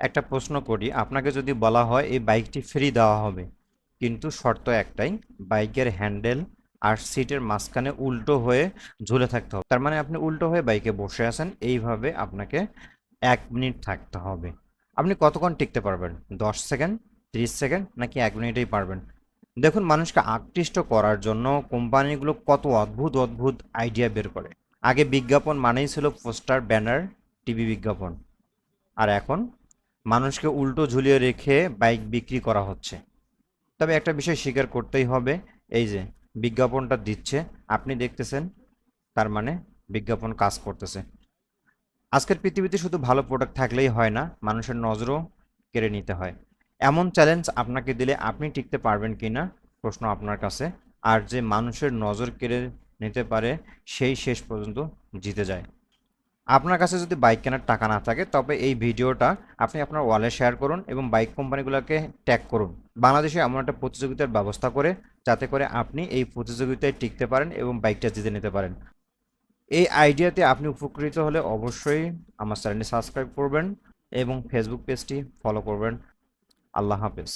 একটা প্রশ্ন করি, আপনাকে যদি বলা হয় এই বাইকটি ফ্রি দেওয়া হবে, কিন্তু শর্ত একটাই, বাইকের হ্যান্ডেল আর সিটের মাঝখানে উল্টো হয়ে ঝুলে থাকতে হবে। তার মানে আপনি উল্টো হয়ে বাইকে বসে আছেন, এইভাবে আপনাকে 1 মিনিট থাকতে হবে। আপনি কতক্ষণ টিকতে পারবেন? 10 সেকেন্ড, 30 সেকেন্ড, নাকি 1 মিনিটেই পারবেন? দেখুন, মানুষকে আকৃষ্ট করার জন্য কোম্পানিগুলো কত অদ্ভুত অদ্ভুত আইডিয়া বের করে। আগে বিজ্ঞাপন মানেই ছিল পোস্টার, ব্যানার, টিভি বিজ্ঞাপন। আর এখন মানুষকে উল্টো ঝুলিয়ে রেখে বাইক বিক্রি করা হচ্ছে। তবে একটা বিষয় স্বীকার করতেই হবে, এই যে বিজ্ঞাপনটা দিচ্ছে, আপনি দেখতেছেন, তার মানে বিজ্ঞাপন কাজ করতেছে। আজকের পৃথিবীতে শুধু ভালো প্রোডাক্ট থাকলেই হয় না, মানুষের নজরও কেড়ে নিতে হয়। এমন চ্যালেঞ্জ আপনাকে দিলে আপনি টিকতে পারবেন কিনা, প্রশ্ন আপনার কাছে। আর যে মানুষের নজর কেড়ে নিতে পারে, সেই শেষ পর্যন্ত জিতে যায়। আপনার কাছে যদি বাইক কেনার টাকা না থাকে, তবে এই ভিডিওটা আপনি আপনার ওয়ালে শেয়ার করুন এবং বাইক কোম্পানিগুলোকে ট্যাগ করুন। বাংলাদেশে এমন একটা প্রতিযোগিতার ব্যবস্থা করে, যাতে করে আপনি এই প্রতিযোগিতায় টিকতে পারেন এবং বাইকটা জিতে নিতে পারেন। এই আইডিয়াতে আপনি উপকৃত হলে অবশ্যই আমার চ্যানেলটি সাবস্ক্রাইব করবেন এবং ফেসবুক পেজটি ফলো করবেন। আল্লাহ হাফেজ।